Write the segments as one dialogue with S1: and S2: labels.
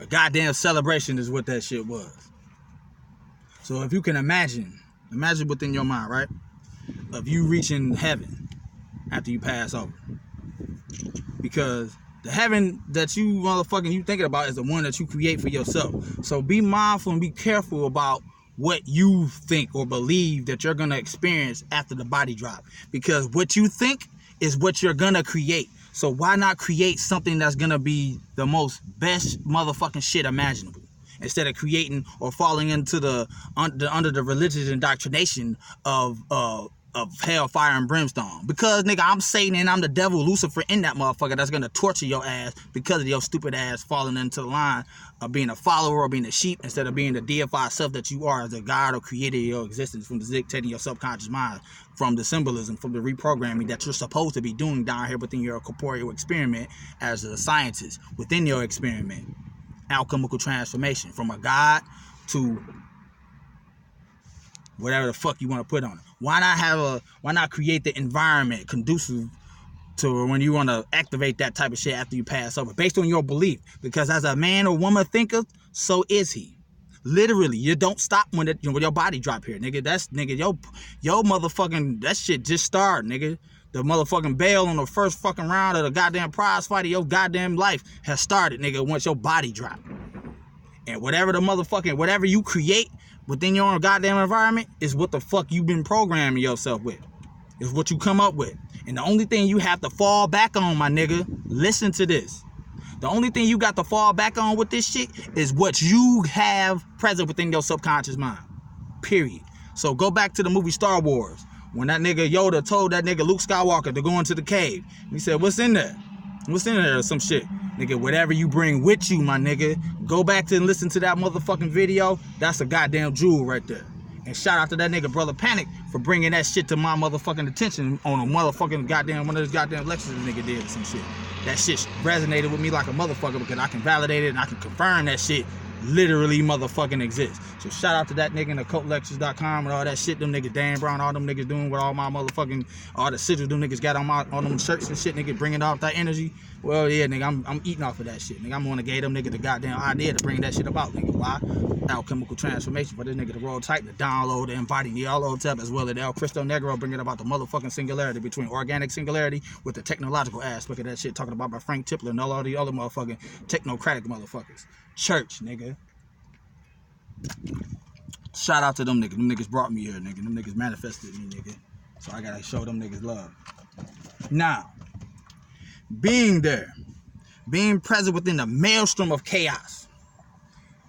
S1: A goddamn celebration is what that shit was. So if you can imagine within your mind, right, of you reaching heaven after you pass over. Because the heaven that you motherfucking you thinking about is the one that you create for yourself. So be mindful and be careful about what you think or believe that you're going to experience after the body drop. Because what you think is what you're going to create. So why not create something that's going to be the most best motherfucking shit imaginable? Instead of creating or falling into under the religious indoctrination of hellfire and brimstone. Because, nigga, I'm Satan and I'm the devil, Lucifer, in that motherfucker that's gonna torture your ass because of your stupid ass falling into the line of being a follower or being a sheep instead of being the deified self that you are as a god or creator of your existence, from dictating your subconscious mind, from the symbolism, from the reprogramming that you're supposed to be doing down here within your corporeal experiment as a scientist within your experiment. Alchemical transformation from a god to whatever the fuck you want to put on it. Why not create the environment conducive to when you want to activate that type of shit after you pass over, based on your belief? Because as a man or woman thinketh, so is he. Literally, you don't stop when your body drop here, nigga. That's nigga, yo motherfucking that shit just started, nigga. The motherfucking bell on the first fucking round of the goddamn prize fight of your goddamn life has started, nigga, once your body drop. And whatever you create within your own goddamn environment is what the fuck you've been programming yourself with. Is what you come up with. And the only thing you have to fall back on, my nigga, listen to this. The only thing you got to fall back on with this shit is what you have present within your subconscious mind. Period. So go back to the movie Star Wars. When that nigga Yoda told that nigga Luke Skywalker to go into the cave. He said, what's in there? What's in there? Some shit. Nigga, whatever you bring with you, my nigga. Go back to and listen to that motherfucking video. That's a goddamn jewel right there. And shout out to that nigga Brother Panic for bringing that shit to my motherfucking attention on a motherfucking goddamn one of those goddamn lectures the nigga did or some shit. That shit resonated with me like a motherfucker because I can validate it and I can confirm that shit literally motherfucking exists. So shout out to that nigga and the cultlectures.com and all that shit them niggas Dan Brown, all them niggas doing with all my motherfucking, all the sigils them niggas got on them shirts and shit, nigga, bringing off that energy. Well, yeah, nigga, I'm eating off of that shit, nigga. I'm gonna give them nigga the goddamn idea to bring that shit about, nigga. Why? Alchemical transformation for this nigga, TheRogueTitan, to download and embody Nyarlahotep as well as El Cristo Negro, bringing about the motherfucking singularity between organic singularity with the technological aspect of that shit, talking about by Frank Tipler and all the other motherfucking technocratic motherfuckers. Church, nigga. Shout out to them niggas. Them niggas brought me here, nigga. Them niggas manifested me, nigga. So I gotta show them niggas love. Now, being there, being present within the maelstrom of chaos.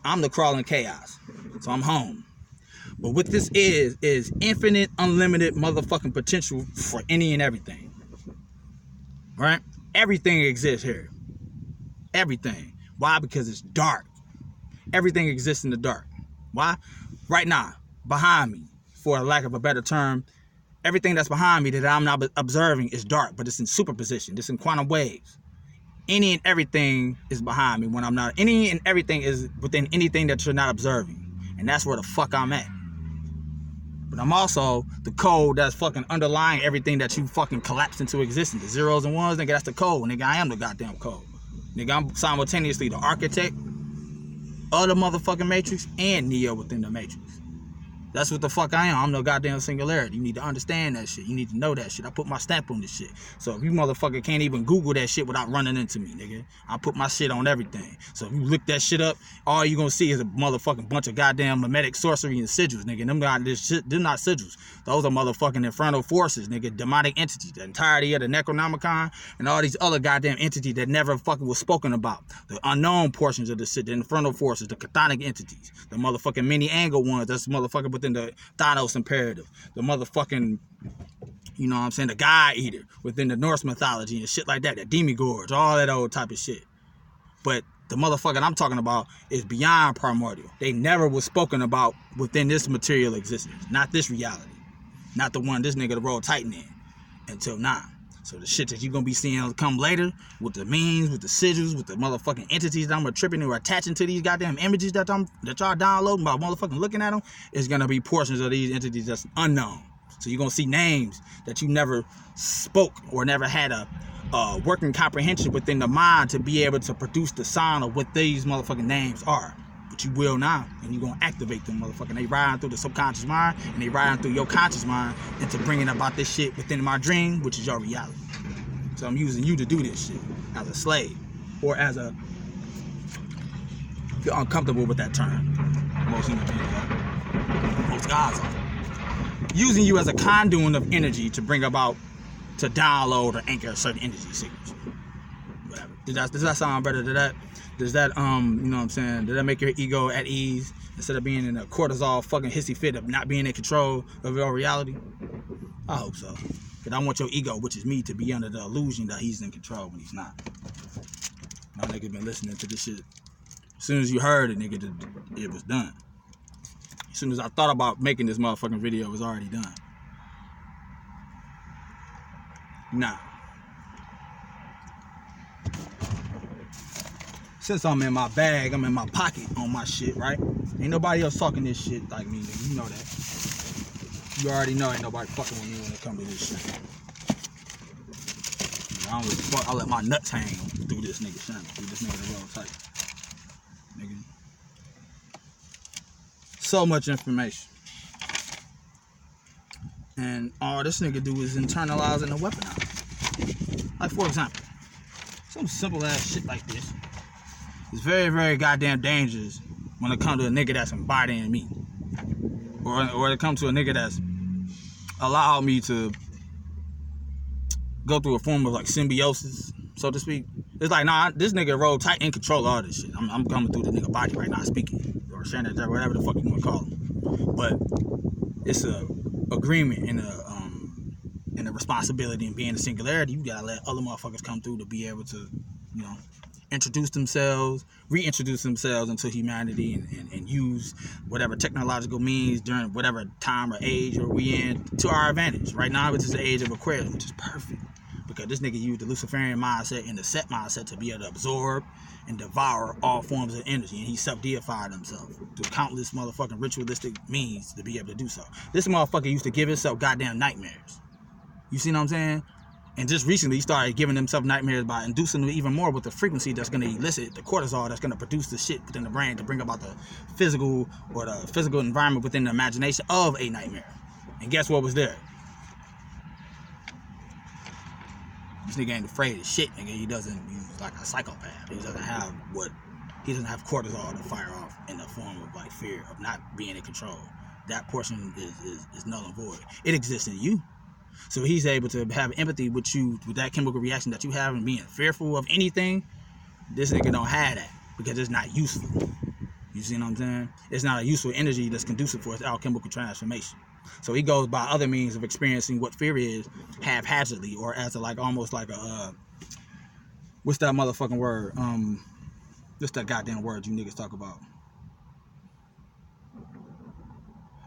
S1: I'm the crawling chaos. So I'm home. But what this is infinite, unlimited motherfucking potential for any and everything. Right? Everything exists here. Everything. Why? Because it's dark. Everything exists in the dark. Why? Right now, behind me, for lack of a better term, everything that's behind me that I'm not observing is dark, but it's in superposition. It's in quantum waves. Any and everything is behind me when I'm not. Any and everything is within anything that you're not observing. And that's where the fuck I'm at. But I'm also the code that's fucking underlying everything that you fucking collapsed into existence. The zeros and ones, nigga, that's the code. Nigga, I am the goddamn code. Nigga, I'm simultaneously the architect of the motherfucking matrix and Neo within the matrix. That's what the fuck I am. I'm no goddamn singularity. You need to understand that shit. You need to know that shit. I put my stamp on this shit. So if you motherfucker can't even Google that shit without running into me, nigga, I put my shit on everything. So if you look that shit up, all you gonna see is a motherfucking bunch of goddamn mimetic sorcery and sigils, nigga. Them guys, this shit, they're not sigils. Those are motherfucking infernal forces, nigga. Demonic entities. The entirety of the Necronomicon and all these other goddamn entities that never fucking was spoken about. The unknown portions of the shit. The infernal forces. The chthonic entities. The motherfucking many angle ones. That's motherfucking within the Thanos imperative, the motherfucking, you know what I'm saying, the God Eater within the Norse mythology and shit like that, the demigorge, all that old type of shit. But the motherfucker I'm talking about is beyond primordial. They never was spoken about within this material existence, not this reality, not the one this nigga TheRogueTitan in until now. So the shit that you gonna be seeing come later with the memes, with the sigils, with the motherfucking entities that I'm attributing or attaching to these goddamn images that y'all downloading by motherfucking looking at them is gonna be portions of these entities that's unknown. So you're gonna see names that you never spoke or never had a working comprehension within the mind to be able to produce the sound of what these motherfucking names are. But you will now, and you're gonna activate them motherfucking. They riding through the subconscious mind, and they riding through your conscious mind into bringing about this shit within my dream, which is your reality. So I'm using you to do this shit as a slave, or as a, if you're uncomfortable with that term, most human beings are, most guys are, using you as a conduit of energy to bring about, to download or anchor certain energy signals. Whatever. Does that sound better to that? Does that, you know what I'm saying? Does that make your ego at ease instead of being in a cortisol fucking hissy fit of not being in control of your reality? I hope so. Because I want your ego, which is me, to be under the illusion that he's in control when he's not. My nigga been listening to this shit. As soon as you heard it, nigga, it was done. As soon as I thought about making this motherfucking video, it was already done. Now, since I'm in my bag, I'm in my pocket on my shit, right? Ain't nobody else talking this shit like me, nigga. You know that. You already know ain't nobody fucking with me when it comes to this shit. I don't really fuck. I let my nuts hang through this nigga channel. Through this nigga the wrong type. Nigga. So much information. And all this nigga do is internalize and weaponize. Like, for example, some simple ass shit like this is very, very goddamn dangerous when it comes to a nigga that's embodying me. Or when it comes to a nigga that's allowed me to go through a form of like symbiosis, so to speak. It's like, nah, this nigga roll tight in control of all this shit. I'm coming through the nigga body right now speaking. Or sharing that, whatever the fuck you want to call him. But it's a agreement and a responsibility in being a singularity. You gotta let other motherfuckers come through to be able to, you know, introduce themselves, reintroduce themselves into humanity and use whatever technological means during whatever time or age or we in to our advantage. Right now, it's just the age of Aquarius, which is perfect. Because this nigga used the Luciferian mindset and the set mindset to be able to absorb and devour all forms of energy. And he self-deified himself through countless motherfucking ritualistic means to be able to do so. This motherfucker used to give himself goddamn nightmares. You see what I'm saying? And just recently, he started giving himself nightmares by inducing them even more with the frequency that's going to elicit the cortisol that's going to produce the shit within the brain to bring about the physical or the physical environment within the imagination of a nightmare. And guess what was there? This nigga ain't afraid of shit, nigga. He's like a psychopath. He doesn't have cortisol to fire off in the form of like fear of not being in control. That portion is null and void. It exists in you. So he's able to have empathy with you, with that chemical reaction that you have and being fearful of anything. This nigga don't have that because it's not useful. You see what I'm saying? It's not a useful energy that's conducive for its alchemical transformation. So he goes by other means of experiencing what fear is haphazardly or as a, like, almost like a, what's that motherfucking word? What's that goddamn word you niggas talk about?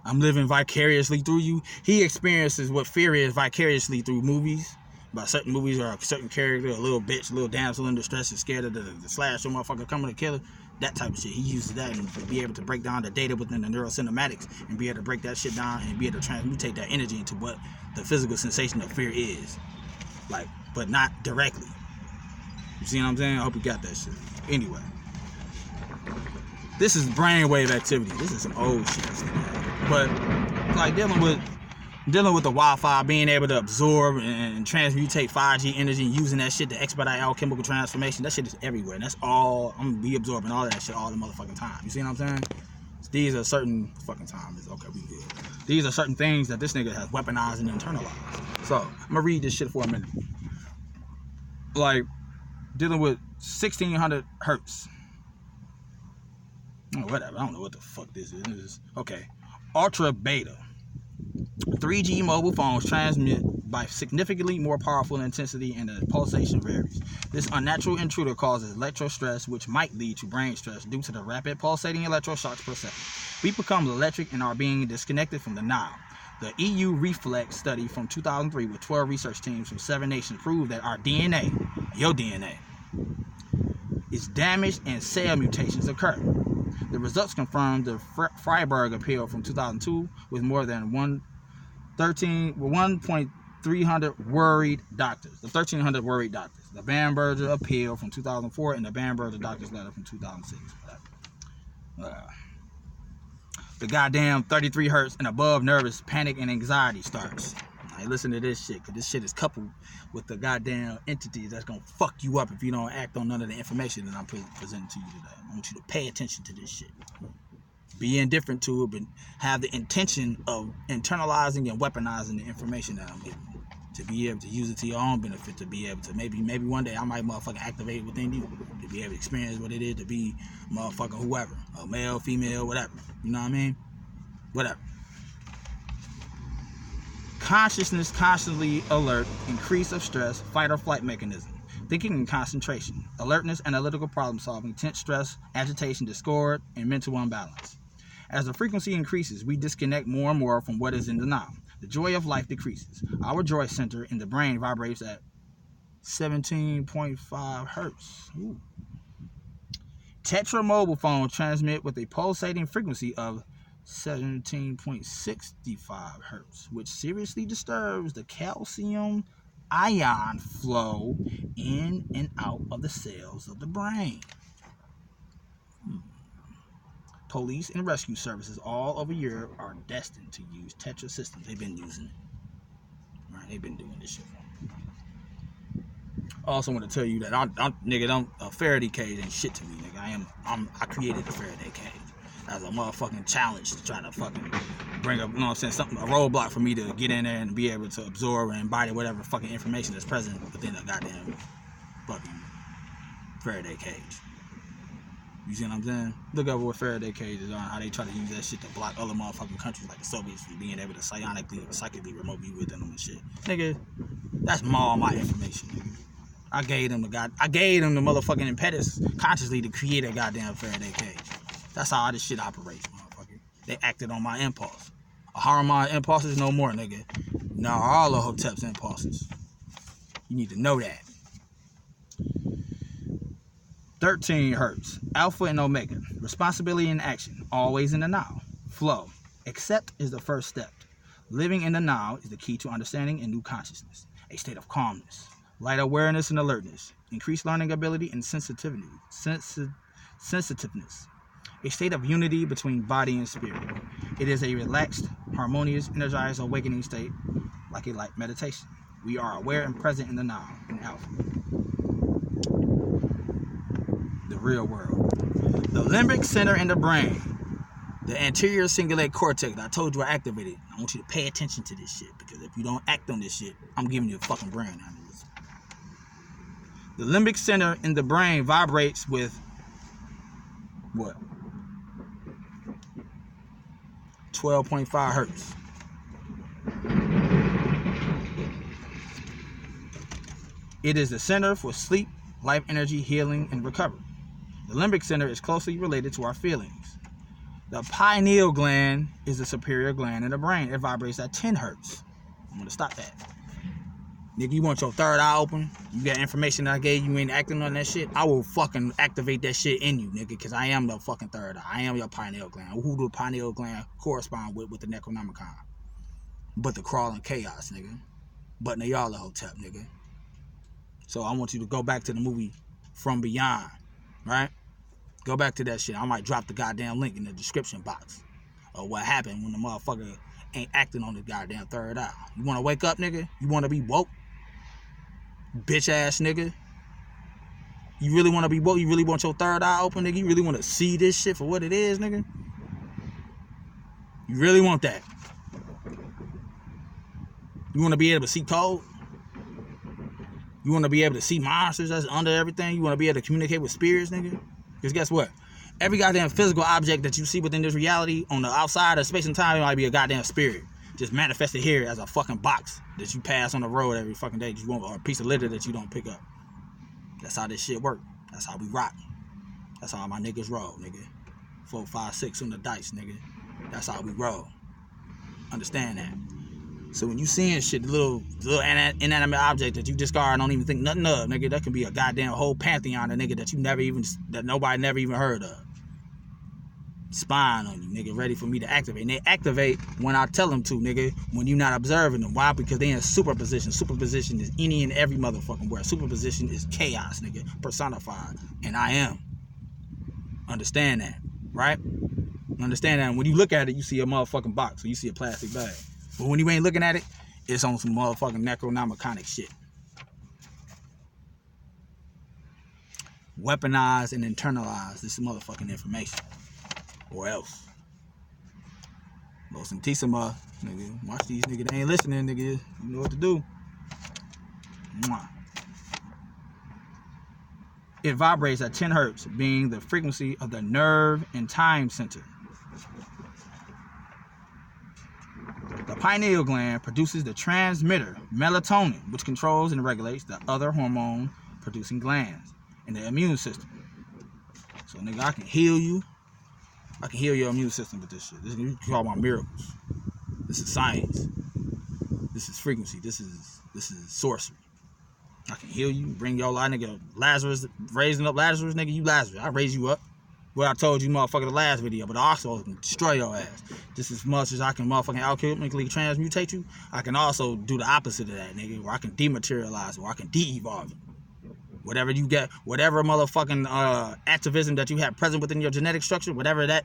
S1: I'm living vicariously through you. He experiences what fear is vicariously through movies. By certain movies or a certain character, a little bitch, a little damsel in distress is scared of the slasher motherfucker coming to kill her. That type of shit. He uses that and be able to break down the data within the neurocinematics and be able to break that shit down and be able to transmutate that energy into what the physical sensation of fear is. Like, but not directly. You see what I'm saying? I hope you got that shit. Anyway. This is brainwave activity. This is some old shit. But like dealing with the Wi-Fi, being able to absorb and transmutate 5G energy and using that shit to expedite alchemical transformation, that shit is everywhere. And that's all, I'm gonna be absorbing all of that shit all the motherfucking time. You see what I'm saying? These are certain fucking times. Okay, we good. These are certain things that this nigga has weaponized and internalized. So I'm gonna read this shit for a minute. Like dealing with 1600 hertz. Oh, whatever. I don't know what the fuck this is. Okay. Ultra beta. 3G mobile phones transmit by significantly more powerful intensity and the pulsation varies. This unnatural intruder causes electrostress, which might lead to brain stress due to the rapid pulsating electroshocks per second. We become electric and are being disconnected from the now. The EU Reflex study from 2003 with 12 research teams from 7 nations proved that our DNA, your DNA, is damaged and cell mutations occur. The results confirmed the Freiburg appeal from 2002 with more than 1.13 300 worried doctors. The 1,300 worried doctors. The Bamberger appeal from 2004 and the Bamberger doctor's letter from 2006. The goddamn 33 hertz and above nervous panic and anxiety starts. Like, listen to this shit, because this shit is coupled with the goddamn entities that's going to fuck you up if you don't act on none of the information that I'm presenting to you today. I want you to pay attention to this shit. Be indifferent to it, but have the intention of internalizing and weaponizing the information that I'm giving you. To be able to use it to your own benefit, to be able to maybe one day I might motherfucking activate it within you. To be able to experience what it is to be motherfucking whoever. A male, female, whatever. You know what I mean? Whatever. Consciousness constantly alert, increase of stress, fight or flight mechanism, thinking and concentration, alertness, analytical problem solving, tense stress, agitation, discord, and mental imbalance. As the frequency increases, we disconnect more and more from what is in the now. The joy of life decreases. Our joy center in the brain vibrates at 17.5 hertz. Ooh. Tetra mobile phones transmit with a pulsating frequency of 17.65 hertz, which seriously disturbs the calcium ion flow in and out of the cells of the brain. Police and rescue services all over Europe are destined to use Tetra systems. They've been using it. Right? They've been doing this shit. I also want to tell you that I'm a Faraday cage ain't shit to me, nigga. I created the Faraday cage as a motherfucking challenge to try to fucking bring up, you know what I'm saying, a roadblock for me to get in there and be able to absorb and embody whatever fucking information that's present within a goddamn fucking Faraday cage. You see what I'm saying? Look up what Faraday cages are, how they try to use that shit to block other motherfucking countries like the Soviets from being able to psychically remote you within them and shit. Nigga, that's all my information, nigga. I gave them the motherfucking impetus consciously to create a goddamn Faraday cage. That's how this shit operates, motherfucker. They acted on my impulse. Ahriman's impulses no more, nigga. Nyarlathotep's impulses. You need to know that. 13 hertz. Alpha and Omega. Responsibility and action. Always in the now. Flow. Accept is the first step. Living in the now is the key to understanding and new consciousness. A state of calmness. Light awareness and alertness. Increased learning ability and sensitiveness. A state of unity between body and spirit. It is a relaxed, harmonious, energized, awakening state, like a light meditation. We are aware and present in the now, in Alpha. The real world. The limbic center in the brain. The anterior cingulate cortex that I told you I activated. I want you to pay attention to this shit, because if you don't act on this shit, I'm giving you a fucking brain aneurysm. The limbic center in the brain vibrates with what? 12.5 hertz. It is the center for sleep, life energy, healing, and recovery. The limbic center is closely related to our feelings. The pineal gland is the superior gland in the brain. It vibrates at 10 hertz. I'm going to stop that. Nigga, you want your third eye open? You got information that I gave you, ain't acting on that shit? I will fucking activate that shit in you, nigga, because I am the fucking third eye. I am your pineal gland. Who do the pineal gland correspond with the Necronomicon? But the crawling chaos, nigga. But Nyarlathotep, nigga. So I want you to go back to the movie From Beyond, right? Go back to that shit. I might drop the goddamn link in the description box of what happened when the motherfucker ain't acting on the goddamn third eye. You want to wake up, nigga? You want to be woke? Bitch ass nigga. You really want to be woke? You really want your third eye open, nigga? You really want to see this shit for what it is, nigga? You really want that? You want to be able to see code? You want to be able to see monsters that's under everything? You want to be able to communicate with spirits, nigga? Because guess what? Every goddamn physical object that you see within this reality on the outside of space and time, it might be a goddamn spirit. Just manifested here as a fucking box that you pass on the road every fucking day, you want, or a piece of litter that you don't pick up. That's how this shit work. That's how we rock. That's how my niggas roll, nigga. 4, 5, 6 on the dice, nigga. That's how we roll. Understand that. So when you seeing shit, the little inanimate object that you discard and don't even think nothing of, nigga, that can be a goddamn whole pantheon of nigga that nobody never even heard of. spying on you, nigga, ready for me to activate. And they activate when I tell them to, nigga, when you're not observing them. Why? Because they in superposition. Superposition is any and every motherfucking word. Superposition is chaos, nigga, personified. And I am. Understand that, right? Understand that. And when you look at it, you see a motherfucking box, or you see a plastic bag. But when you ain't looking at it, it's on some motherfucking necronomiconic shit. Weaponize and internalize this motherfucking information. Or else. Los Antisima, nigga. Watch these niggas. They ain't listening, nigga. You know what to do. Mwah. It vibrates at 10 hertz, being the frequency of the nerve and time center. The pineal gland produces the transmitter, melatonin, which controls and regulates the other hormone-producing glands in the immune system. So, nigga, I can heal you. I can heal your immune system with this shit. This is call about miracles. This is science. This is frequency. This is sorcery. I can heal you, bring your life, nigga. Lazarus, raising up Lazarus, nigga. You Lazarus. I raise you up. What I told you, motherfucker, the last video, but I also can destroy your ass. Just as much as I can motherfucking alchemically transmutate you, I can also do the opposite of that, nigga, where I can dematerialize, where I can de-evolve you. Whatever you get, whatever motherfucking activism that you have present within your genetic structure, whatever that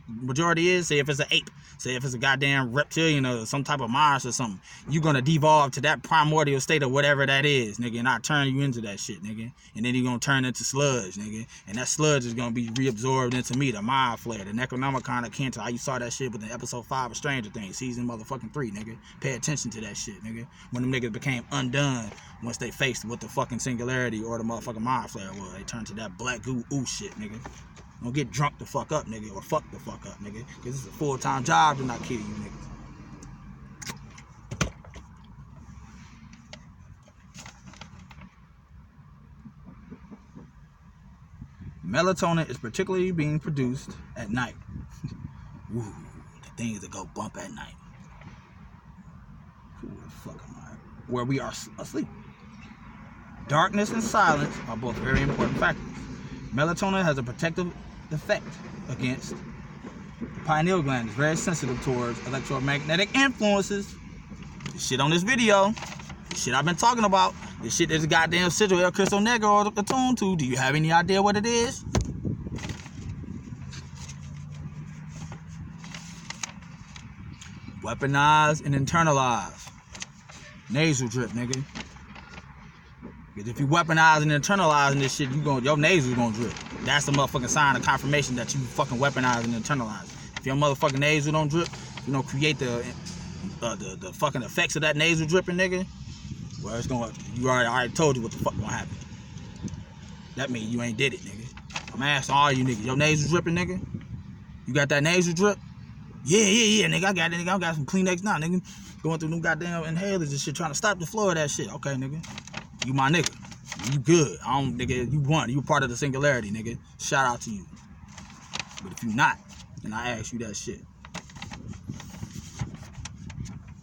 S1: majority is, say if it's an ape, say if it's a goddamn reptilian or some type of Mars or something, you're gonna devolve to that primordial state of whatever that is, nigga, and I turn you into that shit, nigga. And then you're gonna turn into sludge, nigga. And that sludge is gonna be reabsorbed into me, the mind flare, the Necronomicon akin to how you saw that shit within episode 5 of Stranger Things, season motherfucking 3, nigga. Pay attention to that shit, nigga. When them niggas became undone once they faced with the fucking singularity or the motherfucking mind flare was. They turned to that black goo ooh shit, nigga. Don't get drunk the fuck up, nigga, or fuck the fuck up, nigga. Cause it's a full-time job to not kill you, niggas. Melatonin is particularly being produced at night. Ooh, the things that go bump at night. Who the fuck am I? Where we are asleep. Darkness and silence are both very important factors. Melatonin has a protective effect against the pineal gland. It's very sensitive towards electromagnetic influences. This shit on this video, this shit I've been talking about, this shit is a goddamn sigil El Cristo Negro or attuned to. Do you have any idea what it is? Weaponize and internalize. Nasal drip, nigga. Because if you weaponize and internalize this shit, your nasal's gonna drip. That's the motherfucking sign of confirmation that you fucking weaponize and internalize. If your motherfucking nasal don't drip, you don't create the fucking effects of that nasal dripping, nigga. Well, it's gonna. You already told you what the fuck gonna happen. That means you ain't did it, nigga. I'm asking all you niggas, your nasal dripping, nigga. You got that nasal drip? Yeah, nigga. I got it, nigga. I got some Kleenex now, nigga. Going through them goddamn inhalers and shit, trying to stop the flow of that shit. Okay, nigga. You my nigga. You good. Nigga, you won. You part of the singularity, nigga. Shout out to you. But if you not, then I ask you that shit.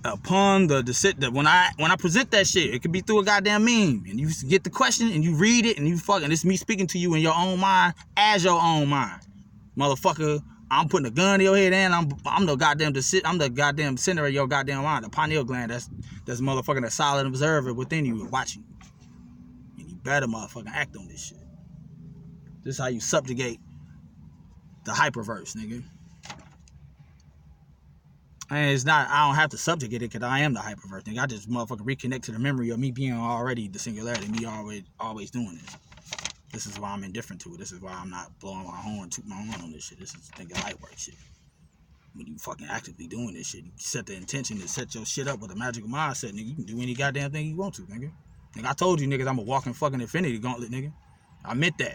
S1: Upon when I present that shit, it could be through a goddamn meme, and you get the question and you read it and you fucking, it's me speaking to you in your own mind as your own mind, motherfucker. I'm putting a gun in your head and I'm the goddamn center of your goddamn mind, the pineal gland. That's motherfucking a solid observer within you watching. And you better motherfucking act on this shit. This is how you subjugate the hyperverse, nigga. And it's not, I don't have to subjugate it because I am the hyperverse, nigga. I just motherfucking reconnect to the memory of me being already the singularity, me always doing this. This is why I'm indifferent to it. This is why I'm not blowing my horn, toot my horn on this shit. This is thinking light work shit. When you fucking actively doing this shit, you set the intention to set your shit up with a magical mindset, nigga. You can do any goddamn thing you want to, nigga. Nigga, I told you niggas I'm a walking fucking infinity gauntlet, nigga. I meant that.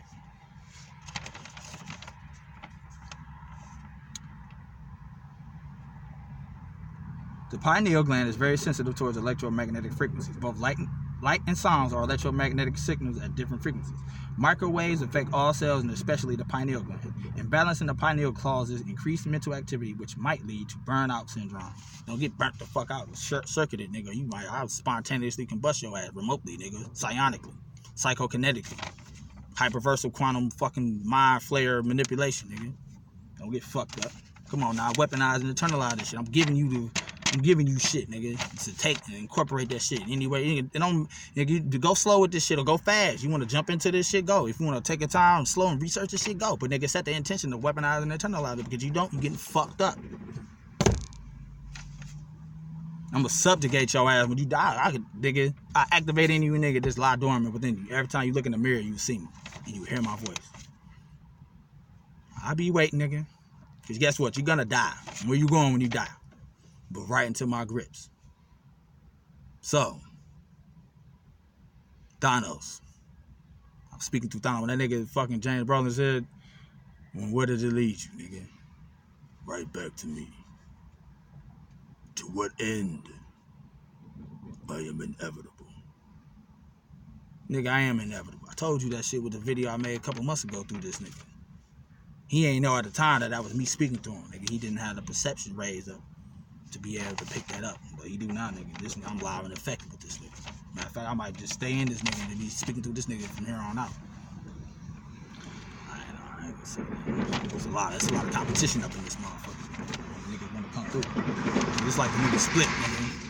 S1: The pineal gland is very sensitive towards electromagnetic frequencies. Both light and sounds are electromagnetic signals at different frequencies. Microwaves affect all cells and especially the pineal gland. Imbalancing the pineal causes increased mental activity, which might lead to burnout syndrome. Don't get burnt the fuck out, circuited, nigga. I'll spontaneously combust your ass remotely, nigga, psionically, psychokinetically, hyperversal quantum fucking mind flare manipulation, nigga. Don't get fucked up. Come on now, weaponize and internalize this shit. I'm giving you shit, nigga, to take and incorporate that shit anyway. Nigga, to go slow with this shit or go fast. You want to jump into this shit, go. If you want to take your time, slow and research this shit, go. But nigga, set the intention to weaponize and internalize it, because you don't, you getting fucked up. I'm gonna subjugate your ass when you die. I activate any of you nigga just lie dormant within you. Every time you look in the mirror, you see me and you hear my voice. I be waiting, nigga. Because guess what? You're gonna die. Where you going when you die? But right into my grips. So, Thanos. I'm speaking through Thanos. When that nigga fucking James Brolin said, well, where did it lead you, nigga? Right back to me. To what end? I am inevitable. Nigga, I am inevitable. I told you that shit with the video I made a couple months ago through this nigga. He ain't know at the time that was me speaking to him, nigga. He didn't have the perception raised up to be able to pick that up. But he do now, nigga. I'm live and effective with this nigga. Matter of fact, I might just stay in this nigga and be speaking to this nigga from here on out. I ain't gonna say that. There's a lot of competition up in this motherfucker. Niggas wanna come through. It's like the nigga split, nigga.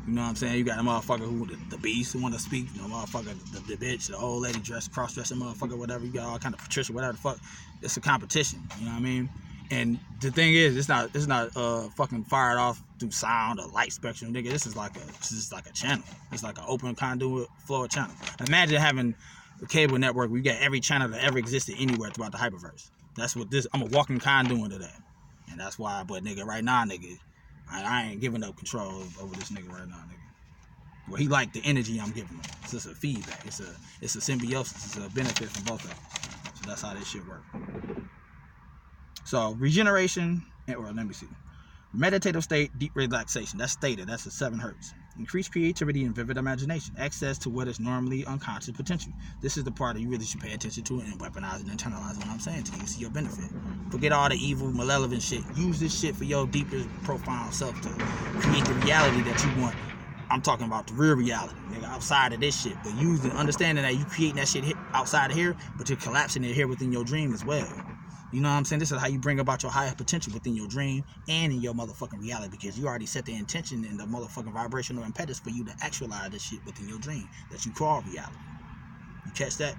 S1: You know what I'm saying? You got a motherfucker who, the beast who want to speak, you know, motherfucker, the bitch, the old lady cross-dressing motherfucker, whatever. You got all kind of Patricia, whatever the fuck. It's a competition, you know what I mean? And the thing is, it's not fucking fired off through sound or light spectrum, nigga. This is like a channel. It's like an open conduit flow of channel. Imagine having a cable network where you got every channel that ever existed anywhere throughout the hyperverse. That's what this. I'm a walking conduit of that, and that's why. But nigga, right now, nigga, I ain't giving up control over this nigga right now, nigga. Well, he like the energy I'm giving him. It's just a feedback. It's a symbiosis. It's a benefit from both of them. So that's how this shit work. So regeneration, or let me see. Meditative state, deep relaxation. That's theta. That's the 7 hertz. Increased creativity and vivid imagination. Access to what is normally unconscious potential. This is the part that you really should pay attention to and weaponize and internalize what I'm saying to you. See your benefit. Forget all the evil, malevolent shit. Use this shit for your deepest, profound self to create the reality that you want. I'm talking about the real reality, nigga, outside of this shit. But understanding that you creating that shit outside of here, but you're collapsing it here within your dream as well. You know what I'm saying? This is how you bring about your higher potential within your dream and in your motherfucking reality, because you already set the intention and the motherfucking vibrational impetus for you to actualize this shit within your dream that you call reality. You catch that?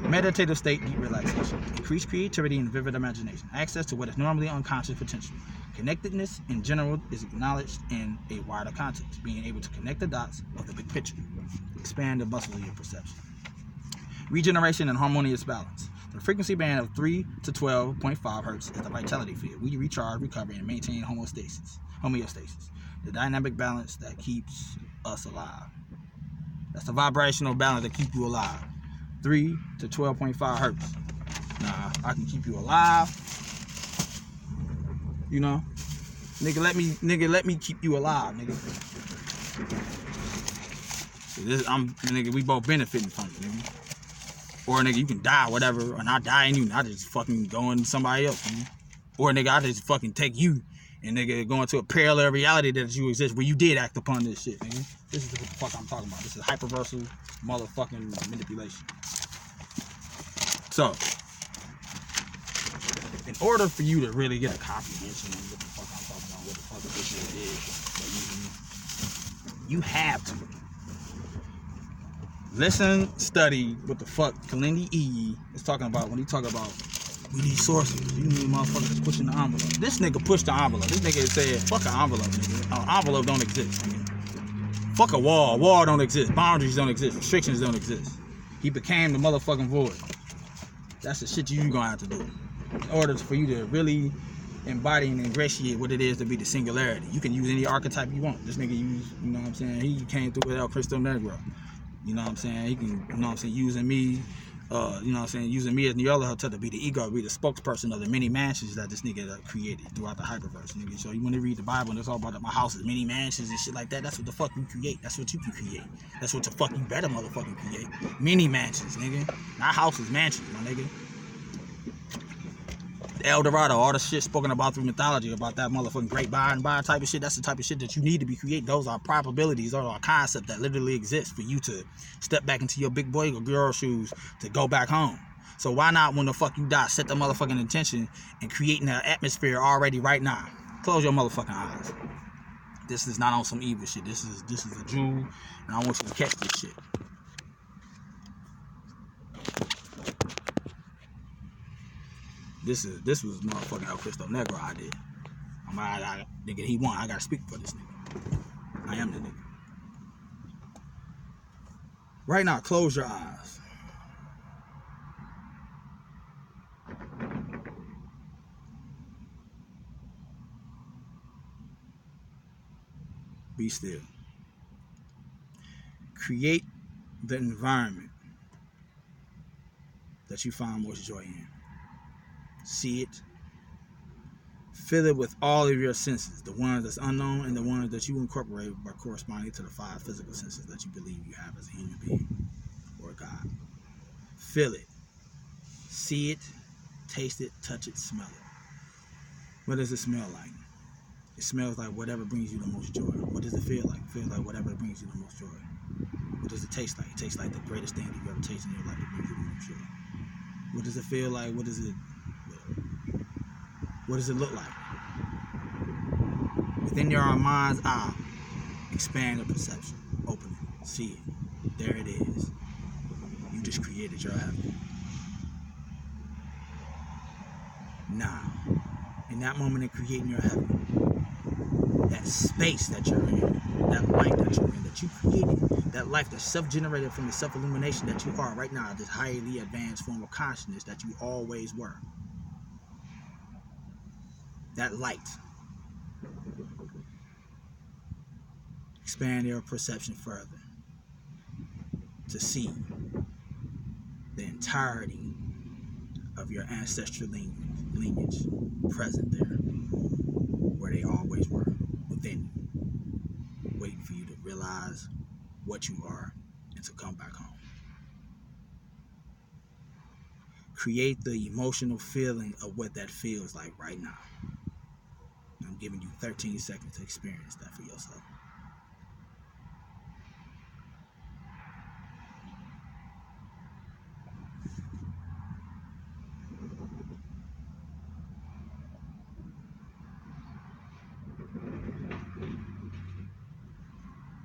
S1: Meditative state, deep relaxation. Increased creativity and vivid imagination. Access to what is normally unconscious potential. Connectedness in general is acknowledged in a wider context, being able to connect the dots of the big picture. Expand the muscle of your perception. Regeneration and harmonious balance. The frequency band of 3 to 12.5 hertz is the vitality field. We recharge, recover, and maintain homeostasis. The dynamic balance that keeps us alive. That's the vibrational balance that keeps you alive. 3 to 12.5 hertz. Nah, I can keep you alive. You know? Nigga, let me keep you alive, nigga. So we both benefiting from it, nigga. Or nigga, you can die, whatever, and I die in you, and I just fucking go into somebody else, nigga. Or nigga, I just fucking take you and nigga go into a parallel reality that you exist where you did act upon this shit, nigga. This is what the fuck I'm talking about. This is hyperversal motherfucking manipulation. So, in order for you to really get a comprehension of what the fuck I'm talking about, what the fuck this shit is, you have to listen, study what the fuck Kalindi E is talking about when he talk about we need sources. You need motherfuckers pushing the envelope. This nigga pushed the envelope. This nigga said, fuck an envelope, nigga. An envelope don't exist, nigga. Fuck a wall. Wall don't exist. Boundaries don't exist. Restrictions don't exist. He became the motherfucking void. That's the shit you gonna have to do in order for you to really embody and ingratiate what it is to be the singularity. You can use any archetype you want. This nigga used, you know what I'm saying? He came through with El Cristo Negro. You know what I'm saying? He can, you know what I'm saying, using me, you know what I'm saying, using me as Nyarlahotep to be the ego, be the spokesperson of the many mansions that this nigga created throughout the hyperverse, nigga. So you want to read the Bible and it's all about my house is many mansions and shit like that. That's what the fuck you create. That's what you can create. That's what the fuck you better motherfucking create. Many mansions, nigga. Not houses, mansions, my nigga. El Dorado, all the shit spoken about through mythology about that motherfucking great by and by type of shit. That's the type of shit that you need to be creating. Those are probabilities. Those are concepts that literally exist for you to step back into your big boy or girl shoes to go back home. So why not, when the fuck you die, set the motherfucking intention and creating an atmosphere already right now? Close your motherfucking eyes. This is not on some evil shit. This is a Jew, and I want you to catch this shit. This was motherfucking El Cristo Negro I did. Nigga, he won. I gotta speak for this nigga. I am the nigga. Right now, close your eyes. Be still. Create the environment that you find most joy in. See it. Fill it with all of your senses, the ones that's unknown and the ones that you incorporate by corresponding to the 5 physical senses that you believe you have as a human being or God. Feel it. See it. Taste it. Touch it. Smell it. What does it smell like? It smells like whatever brings you the most joy. What does it feel like? It feels like whatever brings you the most joy. What does it taste like? It tastes like the greatest thing that you've ever tasted in your life that brings you the most joy. What does it feel like? What does it look like? Within your mind's eye, expand your perception. Open it. See it. There it is. You just created your heaven. Now, in that moment of creating your heaven, that space that you're in, that light that you're in, that you created, that life that's self-generated from the self-illumination that you are right now, this highly advanced form of consciousness that you always were. That light. Expand your perception further to see the entirety of your ancestral lineage present there, where they always were, within you, waiting for you to realize what you are and to come back home. Create the emotional feeling of what that feels like right now. I'm giving you 13 seconds to experience that for yourself.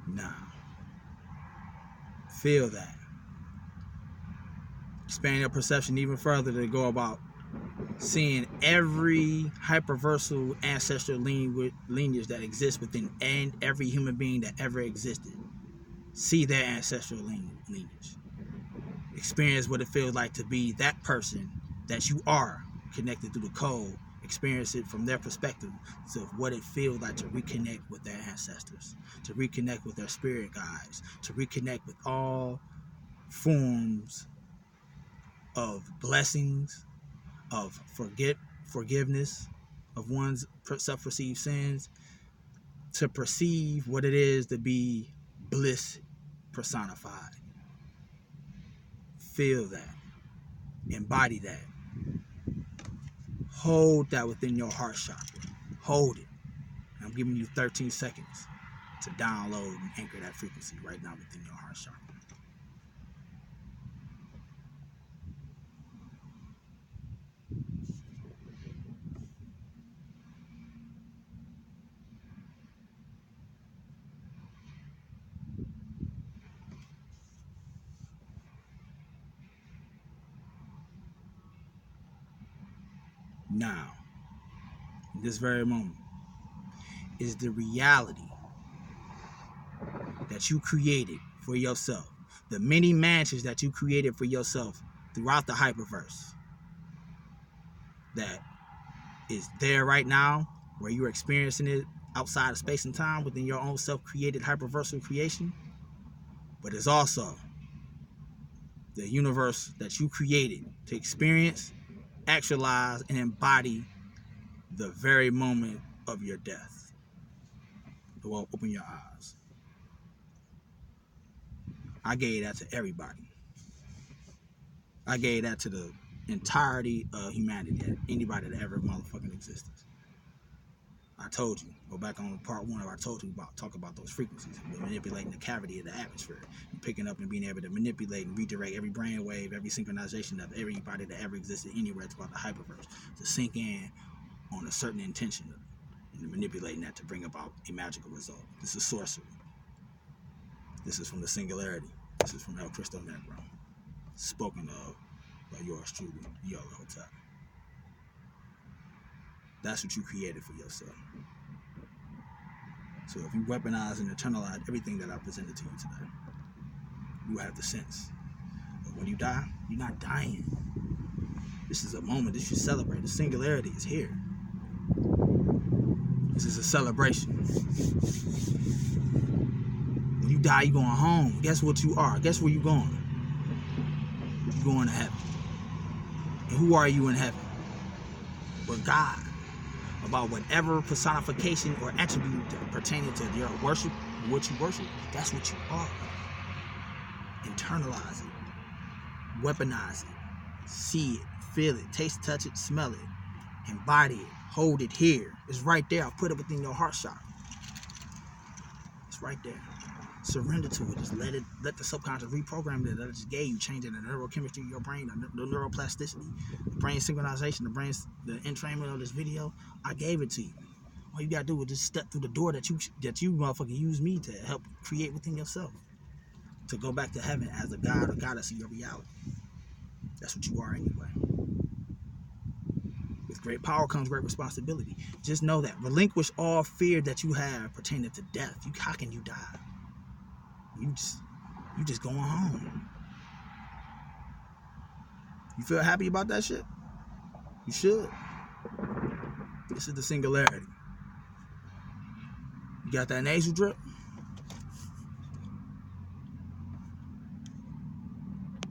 S1: Now, feel that. Expand your perception even further to go about seeing every hyperversal ancestral lineage that exists within every human being that ever existed. See their ancestral lineage. Experience what it feels like to be that person that you are, connected through the code. Experience it from their perspective, so what it feels like to reconnect with their ancestors, to reconnect with their spirit guides, to reconnect with all forms of blessings, of forgiveness of one's self-perceived sins, to perceive what it is to be bliss personified. Feel that. Embody that. Hold that within your heart chakra. Hold it. I'm giving you 13 seconds to download and anchor that frequency right now within your heart chakra. Now, in this very moment, is the reality that you created for yourself, the many mansions that you created for yourself throughout the hyperverse, that is there right now, where you're experiencing it outside of space and time within your own self-created hyperversal creation, but it's also the universe that you created to experience, actualize, and embody the very moment of your death. Well, open your eyes. I gave that to everybody. I gave that to the entirety of humanity, anybody that ever motherfucking existed. I told you, go back on part 1 of I told you talk about those frequencies, manipulating the cavity of the atmosphere, and picking up and being able to manipulate and redirect every brain wave, every synchronization of everybody that ever existed anywhere throughout the hyperverse to sink in on a certain intention and manipulating that to bring about a magical result. This is sorcery. This is from the singularity. This is from El Cristo Negro, spoken of by yours truly, Nyarlahotep. That's what you created for yourself. So if you weaponize and internalize everything that I presented to you today, you have the sense of when you die, you're not dying. This is a moment that you celebrate. The singularity is here. This is a celebration. When you die, you're going home. Guess what you are? Guess where you're going? You're going to heaven. And who are you in heaven? But God. About whatever personification or attribute pertaining to your worship, what you worship, that's what you are. Internalize it, weaponize it, see it, feel it, taste, touch it, smell it, embody it, hold it here. It's right there. I'll put it within your heart chakra. It's right there. Surrender to it. Just let the subconscious reprogram that I just gave you, changing the neurochemistry of your brain, the neuroplasticity, the brain synchronization, the entrainment of this video. I gave it to you. All you gotta do is just step through the door that you motherfucking use me to help create within yourself, to go back to heaven as a god or goddess of your reality. That's what you are anyway. With great power comes great responsibility. Just know that. Relinquish all fear that you have pertaining to death. How can you die? You just going home. You feel happy about that shit? You should. This is the singularity. You got that nasal drip?